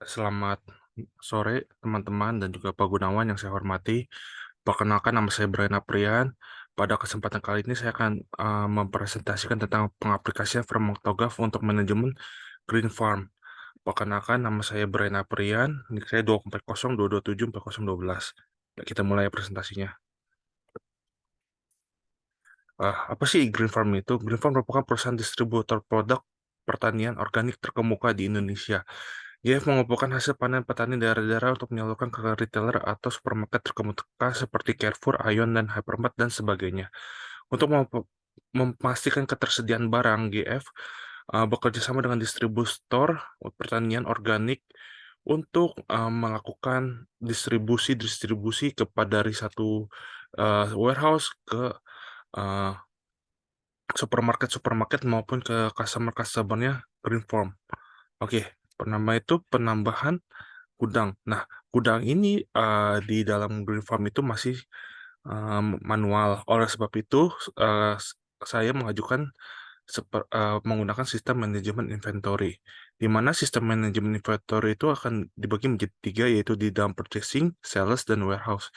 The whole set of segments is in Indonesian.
Selamat sore teman-teman dan juga Pak Gunawan yang saya hormati. Perkenalkan nama saya Brian Aprian. Pada kesempatan kali ini saya akan mempresentasikan tentang pengaplikasian framework TOGAF untuk manajemen Green Farm. Perkenalkan nama saya Brian Aprian. Nik saya 2402274012. Ya, kita mulai presentasinya. Apa sih Green Farm itu? Green Farm merupakan perusahaan distributor produk pertanian organik terkemuka di Indonesia. GF mengumpulkan hasil panen petani daerah-daerah untuk menyalurkan ke retailer atau supermarket terkemuka seperti Carrefour, Aeon, dan Hypermart, dan sebagainya. Untuk memastikan ketersediaan barang, GF bekerja sama dengan distributor pertanian organik untuk melakukan distribusi-distribusi dari satu warehouse ke uh, supermarket-supermarket maupun ke customer-customernya Green Farm. Oke, pertama itu penambahan gudang. Nah, gudang ini di dalam Green Farm itu masih manual. Oleh sebab itu, uh, saya mengajukan menggunakan sistem manajemen inventory, di mana sistem manajemen inventory itu akan dibagi menjadi tiga, yaitu di dalam purchasing, sales, dan warehouse.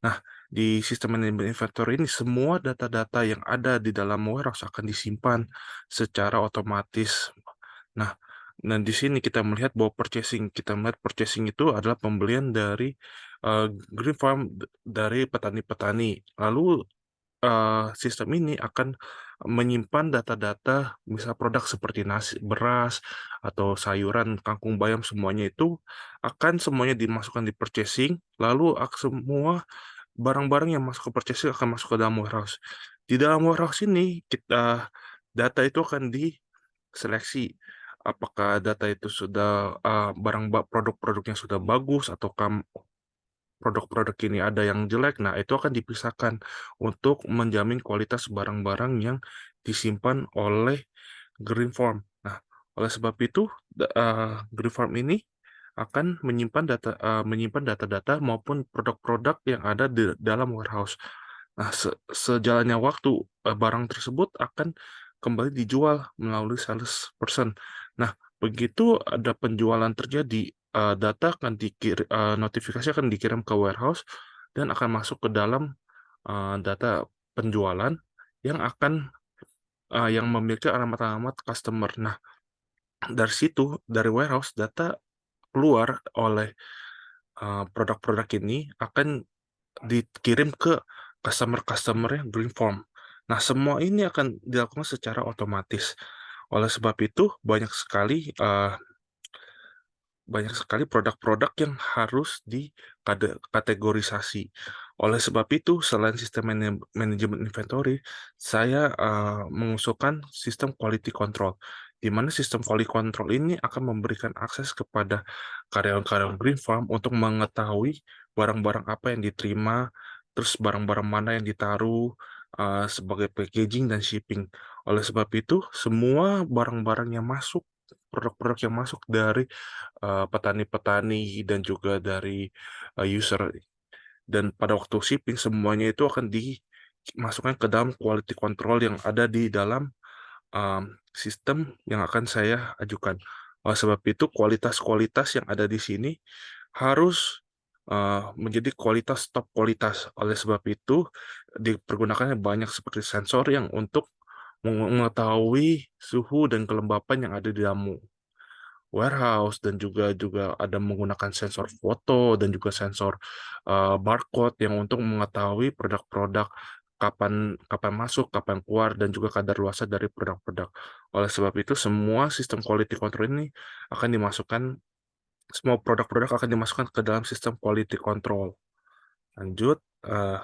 Nah, di sistem manajemen inventory ini semua data-data yang ada di dalam warehouse akan disimpan secara otomatis. Nah, dan di sini kita melihat bahwa kita melihat purchasing itu adalah pembelian dari Green Farm dari petani-petani. Lalu sistem ini akan menyimpan data-data, misal produk seperti nasi, beras, atau sayuran, kangkung bayam, semuanya itu akan semuanya dimasukkan di purchasing, lalu semua barang-barang yang masuk ke purchasing akan masuk ke dalam warehouse. Di dalam warehouse ini, data itu akan diseleksi. Apakah data itu sudah produk-produknya sudah bagus, atau produk-produk ini ada yang jelek. Nah, itu akan dipisahkan untuk menjamin kualitas barang-barang yang disimpan oleh Green Farm. Nah, oleh sebab itu, Green Farm ini akan menyimpan data-data maupun produk-produk yang ada di dalam warehouse. Nah, sejalannya waktu, barang tersebut akan kembali dijual melalui sales person. Nah, begitu ada penjualan terjadi, notifikasi akan dikirim ke warehouse dan akan masuk ke dalam data penjualan yang yang memiliki alamat-alamat customer. Nah, dari situ, dari warehouse, data keluar oleh produk-produk ini akan dikirim ke customer-customer yang Green Farm. Nah, semua ini akan dilakukan secara otomatis. Oleh sebab itu, banyak sekali produk-produk yang harus dikategorisasi. Oleh sebab itu, selain sistem manajemen inventory, saya mengusulkan sistem quality control, di mana sistem quality control ini akan memberikan akses kepada karyawan-karyawan Green Farm untuk mengetahui barang-barang apa yang diterima, terus barang-barang mana yang ditaruh sebagai packaging dan shipping. Oleh sebab itu, semua barang-barang yang masuk, produk-produk yang masuk dari petani-petani dan juga dari user, dan pada waktu shipping semuanya itu akan dimasukkan ke dalam quality control yang ada di dalam sistem yang akan saya ajukan. Oleh sebab itu, kualitas-kualitas yang ada di sini harus menjadi kualitas top kualitas. Oleh sebab itu, dipergunakannya banyak seperti sensor yang untuk mengetahui suhu dan kelembapan yang ada di dalam warehouse, dan juga ada menggunakan sensor foto dan juga sensor barcode yang untuk mengetahui produk-produk kapan kapan masuk, kapan keluar, dan juga kadaluarsa dari produk-produk. Oleh sebab itu, akan dimasukkan semua produk-produk akan dimasukkan ke dalam sistem quality control. Lanjut, nah,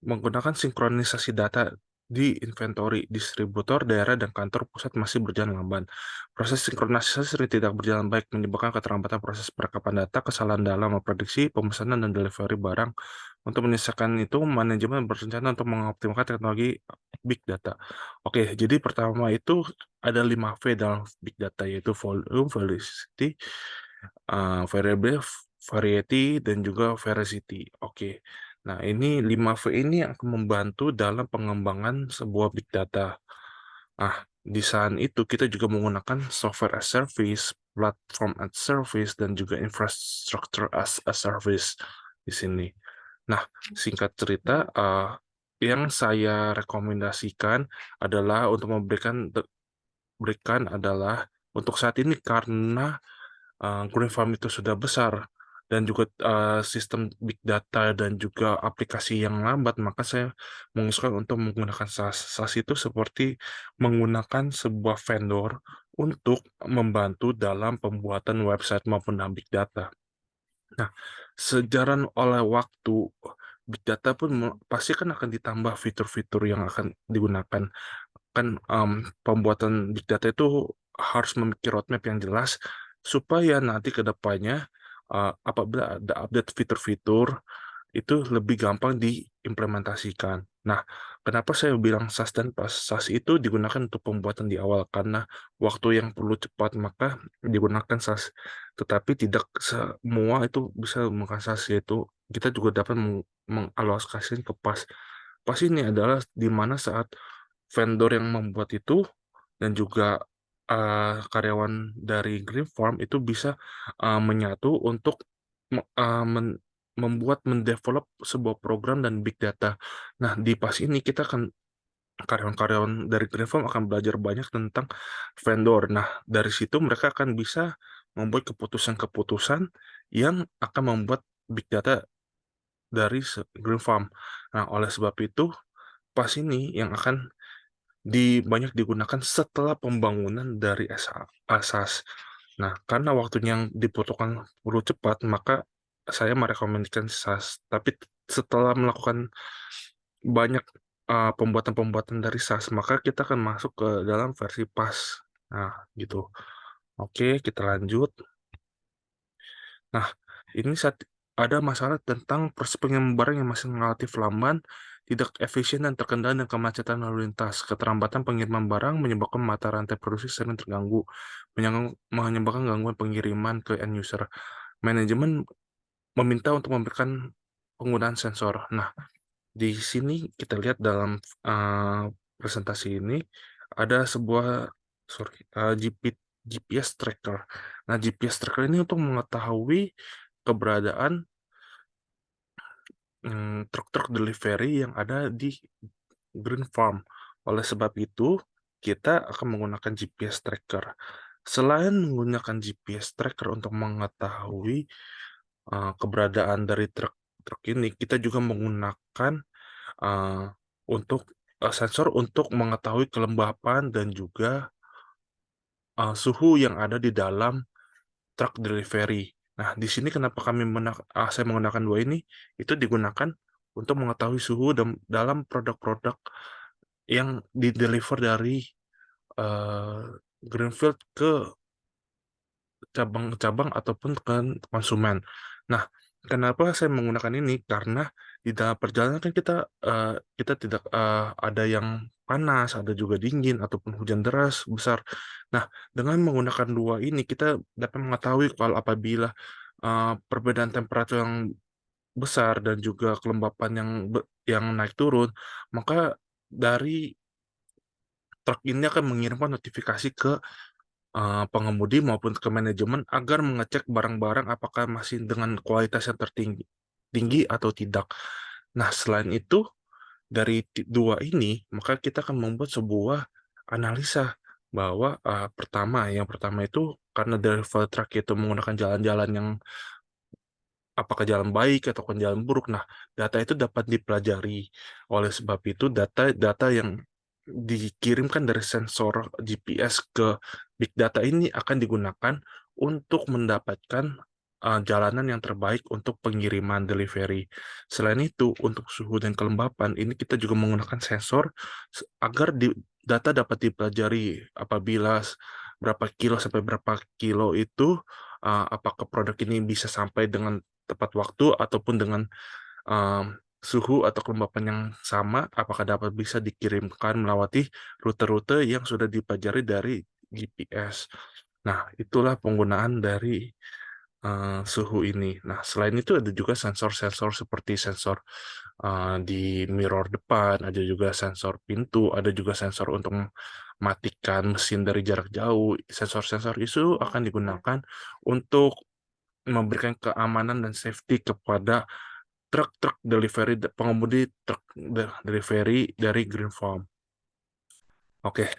menggunakan sinkronisasi data di inventory, distributor, daerah, dan kantor pusat masih berjalan lamban. Proses sinkronisasi sering tidak berjalan baik, menyebabkan keterlambatan proses perekapan data, kesalahan dalam memprediksi, pemesanan, dan delivery barang. Untuk menyelesaikan itu, manajemen berencana untuk mengoptimalkan teknologi Big Data. Oke, jadi pertama itu ada 5V dalam Big Data, yaitu volume, velocity, variable, variety, dan juga veracity. Oke. Nah, ini 5V ini akan membantu dalam pengembangan sebuah big data. Ah, di saat itu kita juga menggunakan software as service, platform as service, dan juga infrastructure as a service di sini. Nah, singkat cerita, yang saya rekomendasikan adalah untuk berikan adalah untuk saat ini karena Green Farm itu sudah besar dan juga sistem big data dan juga aplikasi yang lambat, maka saya mengusulkan untuk menggunakan SaaS. SaaS itu seperti menggunakan sebuah vendor untuk membantu dalam pembuatan website maupun big data. Nah, sejalan oleh waktu, big data pun pasti kan akan ditambah fitur-fitur yang akan digunakan. Kan pembuatan big data itu harus memiliki roadmap yang jelas supaya nanti ke depannya apabila ada update fitur-fitur itu lebih gampang diimplementasikan. Nah, kenapa saya bilang SaaS dan pas SaaS itu digunakan untuk pembuatan di awal? Karena waktu yang perlu cepat, maka digunakan SaaS. Tetapi tidak semua itu bisa menggunakan SaaS, yaitu kita juga dapat mengalokasikan ke PaaS. PaaS ini adalah di mana saat vendor yang membuat itu dan juga karyawan dari Green Farm itu bisa menyatu untuk me- uh, men- mendevelop sebuah program dan big data. Nah, di pas ini kita akan karyawan-karyawan dari Green Farm akan belajar banyak tentang vendor. Nah, dari situ mereka akan bisa membuat keputusan-keputusan yang akan membuat big data dari Green Farm. Nah, oleh sebab itu, pas ini yang akan banyak digunakan setelah pembangunan dari asas. Nah, karena waktunya yang dibutuhkan perlu cepat, maka saya merekomendasikan SAS. Tapi setelah melakukan banyak pembuatan-pembuatan dari SAS, maka kita akan masuk ke dalam versi PAS. Nah, gitu. Oke, kita lanjut. Nah, ini saat ada masalah tentang proses pengiriman barang yang masih relatif lamban, tidak efisien dan terkendala dengan kemacetan lalu lintas. Keterlambatan pengiriman barang menyebabkan mata rantai produksi sering terganggu, menyebabkan gangguan pengiriman ke end user. Manajemen meminta untuk memberikan penggunaan sensor. Nah, di sini kita lihat dalam presentasi ini ada sebuah GPS tracker. Nah, GPS tracker ini untuk mengetahui keberadaan truk-truk delivery yang ada di Green Farm. Oleh sebab itu, kita akan menggunakan GPS tracker. Selain menggunakan GPS tracker untuk mengetahui keberadaan dari truk-truk ini, kita juga menggunakan uh, sensor untuk mengetahui kelembapan dan juga suhu yang ada di dalam truck delivery. Nah, di sini kenapa saya menggunakan dua ini? Itu digunakan untuk mengetahui suhu dalam produk-produk yang di-deliver dari eh, Greenfield ke cabang-cabang ataupun ke konsumen. Nah, kenapa saya menggunakan ini? Karena di dalam perjalanan kan kita tidak ada yang panas, ada juga dingin ataupun hujan deras besar. Nah, dengan menggunakan dua ini kita dapat mengetahui kalau apabila perbedaan temperatur yang besar dan juga kelembapan yang naik turun, maka dari truk ini akan mengirimkan notifikasi ke pengemudi maupun ke manajemen agar mengecek barang-barang apakah masih dengan kualitas yang tertinggi tinggi atau tidak. Nah, selain itu, dari dua ini, maka kita akan membuat sebuah analisa bahwa yang pertama itu karena delivery truck itu menggunakan jalan-jalan yang apakah jalan baik atau jalan buruk. Nah, data itu dapat dipelajari. Oleh sebab itu, data yang dikirimkan dari sensor GPS ke big data ini akan digunakan untuk mendapatkan jalanan yang terbaik untuk pengiriman delivery. Selain itu, untuk suhu dan kelembapan, ini kita juga menggunakan sensor agar data dapat dipelajari apabila berapa kilo sampai berapa kilo itu apakah produk ini bisa sampai dengan tepat waktu ataupun dengan suhu atau kelembapan yang sama, apakah dapat bisa dikirimkan melewati rute-rute yang sudah dipelajari dari GPS. Nah, itulah penggunaan dari suhu ini. Nah, selain itu ada juga sensor-sensor seperti sensor di mirror depan, ada juga sensor pintu, ada juga sensor untuk matikan mesin dari jarak jauh. Sensor-sensor itu akan digunakan untuk memberikan keamanan dan safety kepada truk-truk delivery, pengemudi truk delivery dari Green Farm. Oke,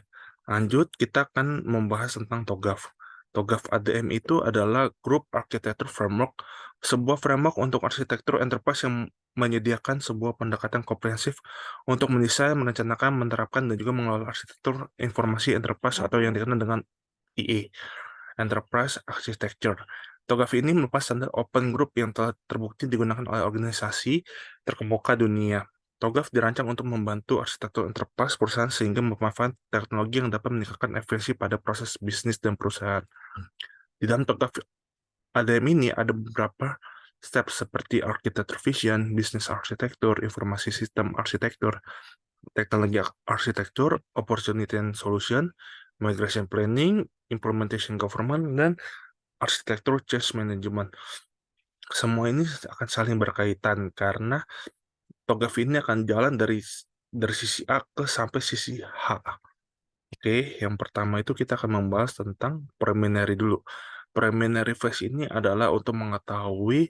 lanjut kita akan membahas tentang TOGAF. TOGAF ADM itu adalah Group Architecture Framework, sebuah framework untuk arsitektur enterprise yang menyediakan sebuah pendekatan komprehensif untuk mendesain, merencanakan, menerapkan, dan juga mengelola arsitektur informasi enterprise atau yang dikenal dengan EA, Enterprise Architecture. TOGAF ini merupakan standar open group yang telah terbukti digunakan oleh organisasi terkemuka dunia. TOGAF dirancang untuk membantu arsitektur enterprise perusahaan sehingga memanfaatkan teknologi yang dapat meningkatkan efisiensi pada proses bisnis dan perusahaan. Di dalam TOGAF ADM ini ada beberapa step seperti architecture vision, business architecture, informasi sistem arsitektur, teknologi arsitektur, opportunity and solution, migration planning, implementation government, dan arsitektur change management. Semua ini akan saling berkaitan karena TOGAF ini akan jalan dari sisi A ke sampai sisi H. Oke, yang pertama itu kita akan membahas tentang preliminary dulu. Preliminary phase ini adalah untuk mengetahui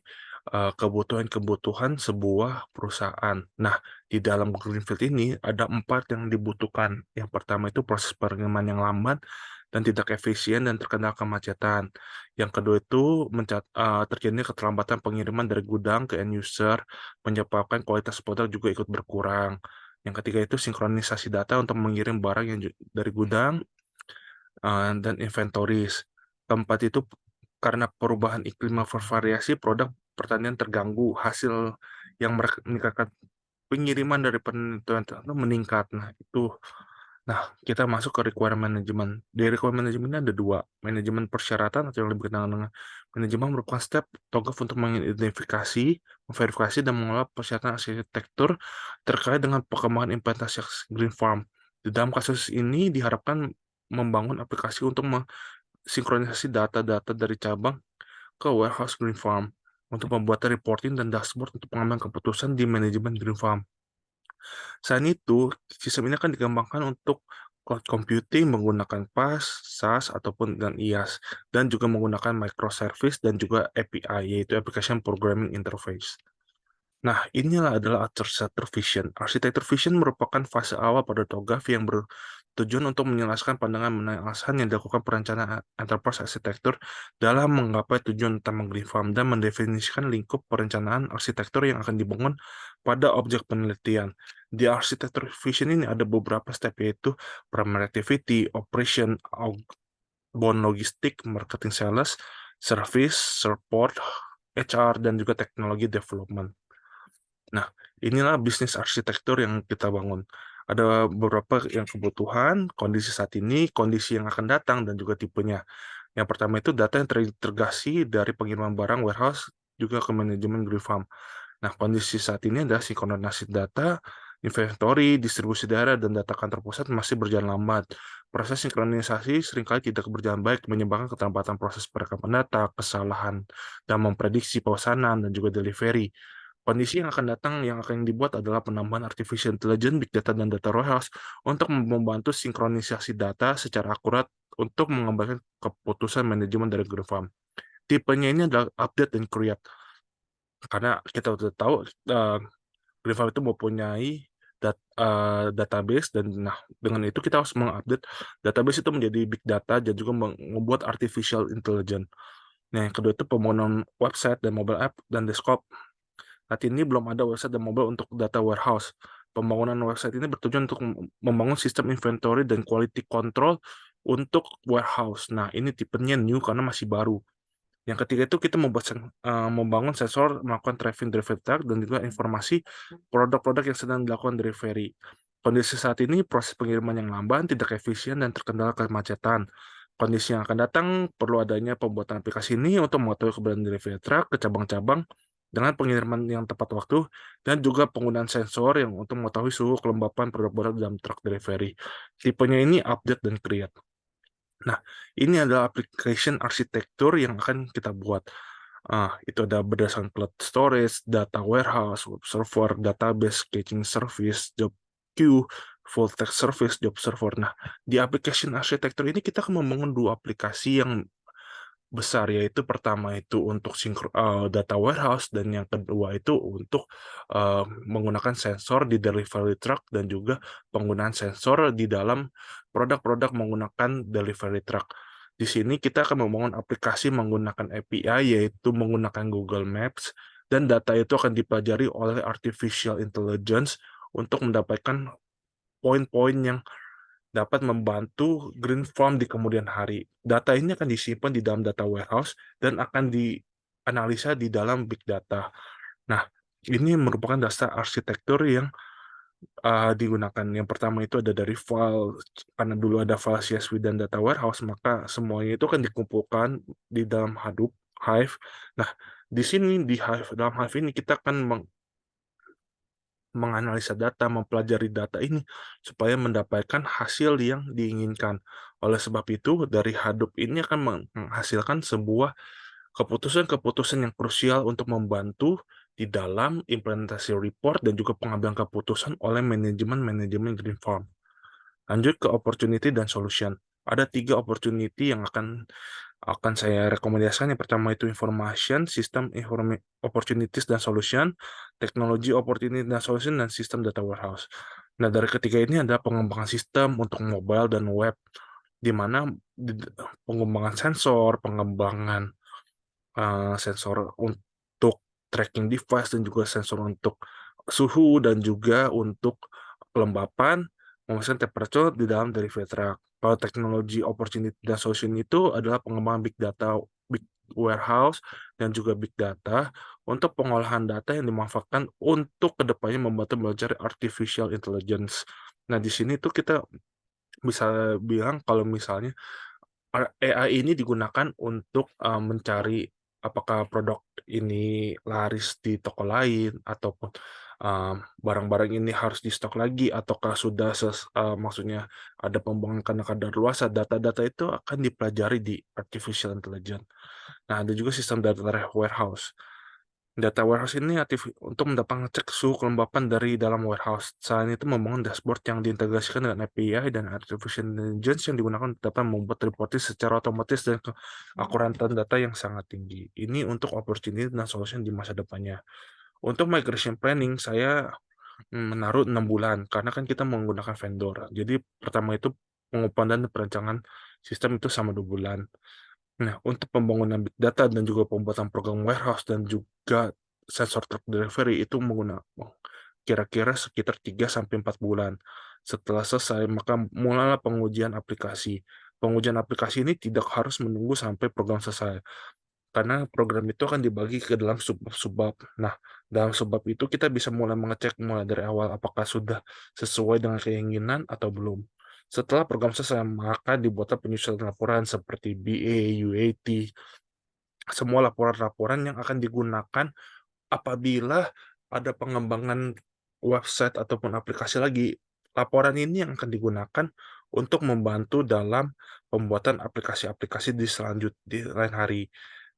kebutuhan-kebutuhan sebuah perusahaan. Nah, di dalam Greenfield ini ada 4 yang dibutuhkan. Yang pertama itu proses pengiriman yang lambat dan tidak efisien dan terkendala kemacetan. Yang kedua itu terjadinya keterlambatan pengiriman dari gudang ke end user, menyebabkan kualitas produk juga ikut berkurang. Yang ketiga itu sinkronisasi data untuk mengirim barang yang dari gudang dan inventories. Keempat itu karena perubahan iklim yang bervariasi, produk pertanian terganggu, hasil yang meningkatkan pengiriman dari penelitian itu meningkat. Kita masuk ke requirement management. Di requirement management ini ada 2, manajemen persyaratan atau yang lebih dikenal dengan manajemen merupakan step TOGAF untuk mengidentifikasi, memverifikasi, dan mengelola persyaratan arsitektur terkait dengan perkembangan implementasi Green Farm. Di dalam kasus ini diharapkan membangun aplikasi untuk mensinkronisasi data-data dari cabang ke warehouse Green Farm untuk membuat reporting dan dashboard untuk pengambilan keputusan di manajemen Green Farm. Selain itu, sistem ini akan dikembangkan untuk cloud computing menggunakan PaaS, SaaS, ataupun dengan IaaS, dan juga menggunakan microservice dan juga API, yaitu Application Programming Interface. Nah, inilah adalah Architecture Vision. Architecture Vision merupakan fase awal pada TOGAF yang bertujuan untuk menjelaskan pandangan mengenai alasan yang dilakukan perencanaan enterprise arsitektur dalam menggapai tujuan utama Green Farm dan mendefinisikan lingkup perencanaan arsitektur yang akan dibangun pada objek penelitian. Di Architecture Vision ini ada beberapa step, yaitu primary activity, operation, outbound logistik, marketing sales, service, support, HR, dan juga teknologi development. Nah, inilah bisnis arsitektur yang kita bangun. Ada beberapa yang kebutuhan, kondisi saat ini, kondisi yang akan datang, dan juga tipenya. Yang pertama itu data yang terintegrasi dari pengiriman barang warehouse juga ke manajemen Green Farm. Nah, kondisi saat ini adalah sinkronisasi data, inventory, distribusi daerah, dan data kantor pusat masih berjalan lambat. Proses sinkronisasi seringkali tidak berjalan baik, menyebabkan keterlambatan proses perekaman data, kesalahan, dan memprediksi pemesanan, dan juga delivery. Kondisi yang akan datang yang akan dibuat adalah penambahan artificial intelligence, big data, dan data warehouse untuk membantu sinkronisasi data secara akurat untuk mengembangkan keputusan manajemen dari Green Farm. Tipenya ini adalah update dan create. Karena kita sudah tahu Green Farm itu mempunyai database, dan dengan itu kita harus mengupdate database itu menjadi big data dan juga membuat artificial intelligence. Nah, yang kedua itu pembangunan website dan mobile app dan desktop. Saat ini belum ada website dan mobile untuk data warehouse. Pembangunan website ini bertujuan untuk membangun sistem inventory dan quality control untuk warehouse. Nah, ini tipenya new karena masih baru. Yang ketiga itu kita membangun sensor, melakukan tracking delivery track, dan juga informasi produk-produk yang sedang dilakukan delivery. Kondisi saat ini proses pengiriman yang lambat, tidak efisien, dan terkendala kemacetan. Kondisi yang akan datang perlu adanya pembuatan aplikasi ini untuk mengetahui keberadaan delivery truck ke cabang-cabang dengan pengiriman yang tepat waktu, dan juga penggunaan sensor yang untuk mengetahui suhu kelembapan produk-produk dalam truck delivery. Tipenya ini update dan create. Nah, ini adalah application arsitektur yang akan kita buat. Itu ada berdasarkan cloud storage, data warehouse, web server, database, caching service, job queue, full text service, job server. Nah, di application arsitektur ini kita akan membangun 2 aplikasi yang besar, yaitu pertama itu untuk data warehouse dan yang kedua itu untuk, menggunakan sensor di delivery truck dan juga penggunaan sensor di dalam produk-produk menggunakan delivery truck. Di sini kita akan membangun aplikasi menggunakan API, yaitu menggunakan Google Maps, dan data itu akan dipelajari oleh artificial intelligence untuk mendapatkan poin-poin yang dapat membantu green farm di kemudian hari. Data ini akan disimpan di dalam data warehouse dan akan dianalisa di dalam big data. Nah, ini merupakan dasar arsitektur yang digunakan. Yang pertama itu ada dari file, karena dulu ada file CSV dan data warehouse, maka semuanya itu akan dikumpulkan di dalam Hadoop, Hive. Nah, di sini di Hive, dalam Hive ini kita akan menganalisa data, mempelajari data ini supaya mendapatkan hasil yang diinginkan. Oleh sebab itu, dari Hadoop ini akan menghasilkan sebuah keputusan-keputusan yang krusial untuk membantu di dalam implementasi report dan juga pengambilan keputusan oleh manajemen-manajemen green farm. Lanjut ke opportunity dan solution. Ada 3 opportunity yang akan saya rekomendasikan. Yang pertama itu information, system opportunities dan solution, teknologi opportunity dan solution, dan sistem data warehouse. Nah, dari ketiga ini ada pengembangan sistem untuk mobile dan web, di mana pengembangan sensor, pengembangan sensor untuk tracking device dan juga sensor untuk suhu dan juga untuk kelembapan, memesan temperature di dalam delivery truck. Kalau teknologi opportunity dan solution itu adalah pengembangan big data, big warehouse, dan juga big data untuk pengolahan data yang dimanfaatkan untuk kedepannya membantu belajar artificial intelligence. Nah, di sini tuh kita bisa bilang kalau misalnya AI ini digunakan untuk, mencari apakah produk ini laris di toko lain ataupun, barang-barang ini harus di stok lagi ataukah sudah maksudnya ada pembuangan karena kadaluarsa. Data-data itu akan dipelajari di artificial intelligence. Nah, ada juga sistem data warehouse. Data warehouse ini aktif untuk mendapat ngecek suhu kelembapan dari dalam warehouse. Selain itu, membangun dashboard yang diintegrasikan dengan API dan artificial intelligence yang digunakan untuk dapat membuat reporting secara otomatis dan keakuratan data yang sangat tinggi. Ini untuk opportunity dan solution di masa depannya. Untuk migration planning, saya menaruh 6 bulan, karena kan kita menggunakan vendor. Jadi, pertama itu pengupahan dan perancangan sistem itu sama 2 bulan. Nah, untuk pembangunan big data dan juga pembuatan program warehouse dan juga sensor truck delivery itu kira-kira sekitar 3 sampai 4 bulan. Setelah selesai, maka mulailah pengujian aplikasi. Pengujian aplikasi ini tidak harus menunggu sampai program selesai, karena program itu akan dibagi ke dalam subbab-subbab. Nah, dalam subbab itu kita bisa mulai mengecek mulai dari awal apakah sudah sesuai dengan keinginan atau belum. Setelah program selesai, maka dibuatlah penyusunan laporan seperti BA, UAT, semua laporan-laporan yang akan digunakan apabila ada pengembangan website ataupun aplikasi lagi. Laporan ini yang akan digunakan untuk membantu dalam pembuatan aplikasi-aplikasi di lain hari.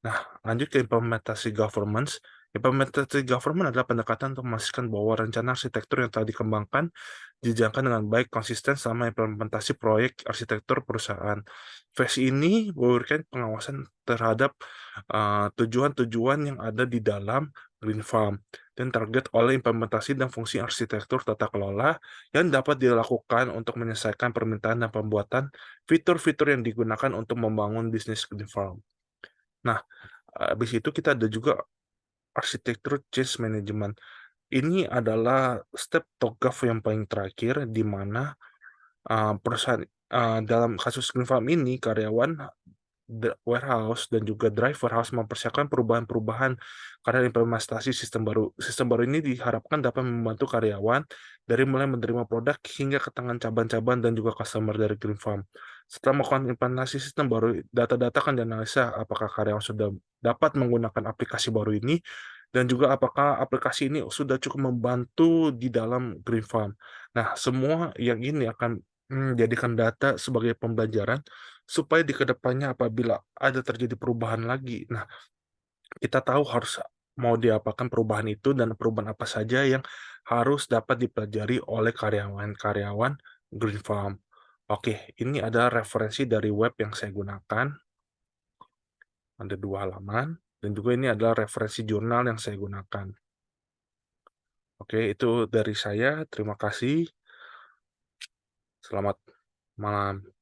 Nah, lanjut ke implementasi governance. Implementasi government adalah pendekatan untuk memastikan bahwa rencana arsitektur yang telah dikembangkan dijalankan dengan baik, konsisten selama implementasi proyek arsitektur perusahaan. Phase ini memberikan pengawasan terhadap tujuan-tujuan yang ada di dalam Green Farm dan target oleh implementasi dan fungsi arsitektur tata kelola yang dapat dilakukan untuk menyelesaikan permintaan dan pembuatan fitur-fitur yang digunakan untuk membangun bisnis Green Farm. Nah, habis itu kita ada juga arsitektur change management. Ini adalah step TOGAF yang paling terakhir, di mana perusahaan dalam kasus Green Farm ini karyawan warehouse dan juga driver harus mempersiapkan perubahan-perubahan karena implementasi sistem baru. Sistem baru ini diharapkan dapat membantu karyawan dari mulai menerima produk hingga ke tangan cabang-cabang dan juga customer dari Green Farm. Setelah melakukan implementasi sistem baru, data-data akan dianalisa apakah karyawan sudah dapat menggunakan aplikasi baru ini dan juga apakah aplikasi ini sudah cukup membantu di dalam Green Farm. Nah, semua yang ini akan menjadikan data sebagai pembelajaran supaya di kedepannya apabila ada terjadi perubahan lagi, nah, kita tahu harus mau diapakan perubahan itu dan perubahan apa saja yang harus dapat dipelajari oleh karyawan-karyawan Green Farm. Oke, ini adalah referensi dari web yang saya gunakan, ada 2 halaman, dan juga ini adalah referensi jurnal yang saya gunakan. Oke, itu dari saya, terima kasih. Selamat malam.